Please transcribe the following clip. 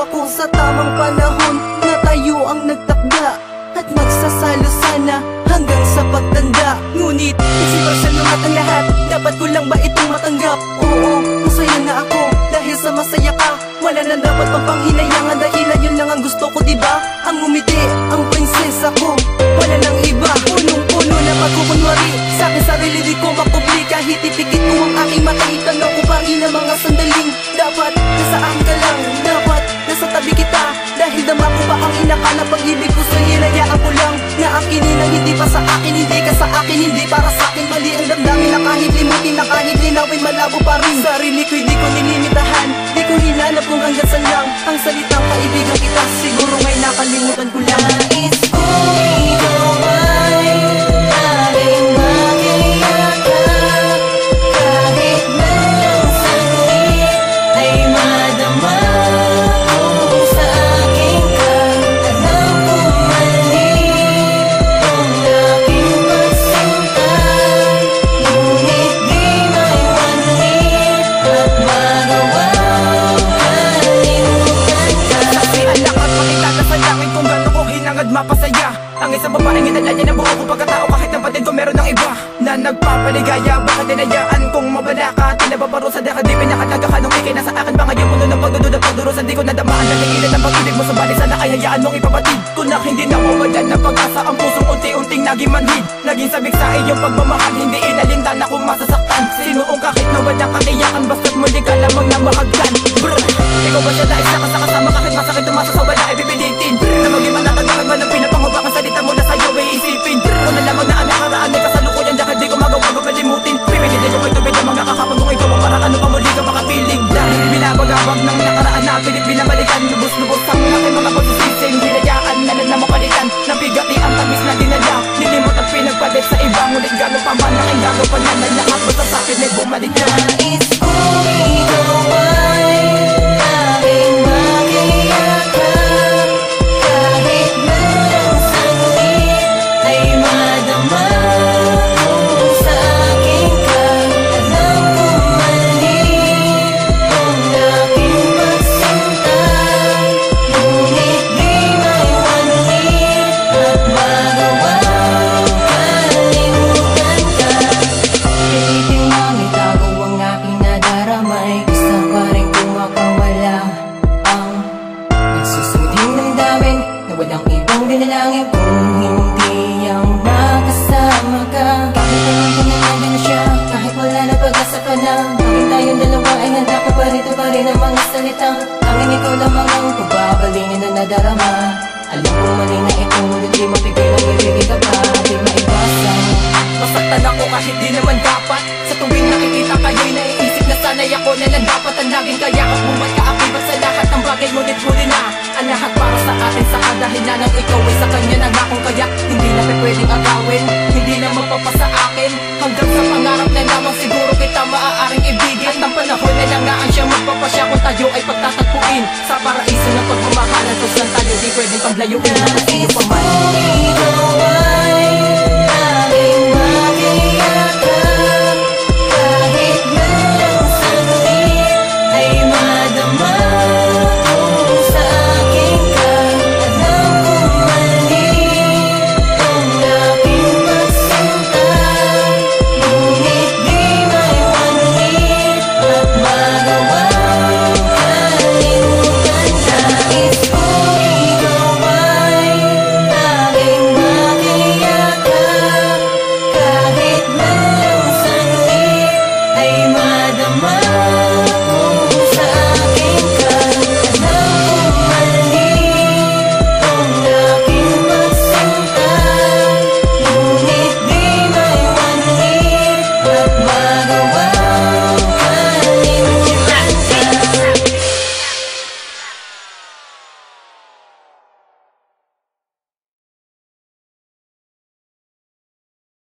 ako sa tamang panahon na tayo ang nagtakda at magsasalo sana hanggang sa pagtanda. Ngunit isipasyon ng ang lahat, dapat ko lang ba itong matanggap? Oo, masaya na ako dahil sa masaya ka. Wala na dapat pang panghinayangan dahil ayun lang ang gusto ko, diba? Ang umiti, ang prinsesa ko, wala nang iba. Punong-puno na pagkukunwari sa akin sarili, di ko makubli. Kahit ipikit ko ang aking mata, itanong ko pa rin ang mga sandaling dapat nasaan ka lang, dapat nasa tabi kita. Dahil dama ko ba ang inakala pag-ibig ko sa'yo, hinayaan ko lang na akinin ang hindi pa sa akin. Hindi ka sa akin, hindi para sa akin. Mali ang damdamin na kahit limutin, na kahit linawin, malabo pa rin. Sarili ko hindi ko nilimitahan, di ko hinanap kung hanggang saan lang ang salitang kaibigan kita. Siguro ngay nakalimutan ko lang. Nais ko ikaw ay laging makiyakap, kahit na ang sakit ay madama ko sa akin ka. Alam kong mali ang aking pagsinta, ngunit di maiwanin at magawa kalimutan ka. Kasi ang lakas makita ka sa langit kung gano'n ko hinangad mapasaya. Ang isang babaeng inalaya na buo ko pagkatao, kahit ang batid ko meron ng iba na nagpapaligaya. Bakit dinayaan kong mabala ka? Tinababaro sa daka, di pinakataga ka nung ikay na sa akin. Baka yung puno ng pagdudod at pagdurusan, di ko nadamaan na nagilit ang pag-ibig mo. Sabali sana ay hayaan mong ipabatid ko na hindi nawawalan ng pag-asa. Ang pusong unti-unting naging manhid, naging sabik sa iyong pagmamahal. Hindi inalindan ako masasaktan. Sinuong kahit na walang katiyakan, basta't muli ka lamang na mahagkan. Ikaw ba siya dahil sa kasama, kahit masakit tumasa sa wala ay bibilitin na maging manatagakag ba ng pinapangubakang salita mo na sa'yo ay isipin. Kung na lamang na ang nakaraan ay kasalukuyan, dahil di ko magawa malimutin. Pipilitin ko ito bilang mga kakapag kung ikaw ang parang ano pa muli ka makapiling. Dahil binabagabag ng nakaraan na pilit binabalikan, lubos-lubos ang aking mga pagsisisi. Hinayaan na lang na mapalitan ng bigati ang tamis na dinala. Nilimot at pinagpalit sa iba, ngunit gano'n pa man ang gagawa na na lahat basta sa akin ay bumalik ka. Nais ko ikaw ay laging makiyakap, kahit na ang sakit ay madama ko sa akin ka. Alam kong mali ang aking pagsinta, ngunit di maiwanin at magawa kalimutan ka. Piliting mang itago ang aking nadaramay, gusto pa rin kumakawala ang nagsusuding damdamin na walang ibang dinalangin kung hindi ang makasama ka. Kahit naman kung nandiyan na siya, kahit wala na pag-asa ka na, bakit tayong dalawa ay handa ka pa rito pa rin ang mga salitang tanging ikaw lamang ang pababalingin na nadarama. Alam kong mali na ito, ngunit di mapigil ang ibigay ka pa, di maiwasan. Masaktan ako kahit di naman dapat. Sa tuwing nakikita kayo'y naiisip na sana'y ako na lang dapat ang laging kayakap mo at kaakibat sa lahat ng bagay. Ngunit huli na ang lahat para sa atin, sa kadahilan ng ikaw ay sa kanya na akong kaya hindi na pwedeng agawin, hindi na mapapasa akin. Hanggang sa pangarap na lamang siguro kita maaaring ibigin. At ang panahon na lang naan siyang magpapasya kung tayo ay pagtatagpuin sa paraiso ng pagmamahalan. Kung saan tayo di pwedeng paglayuin.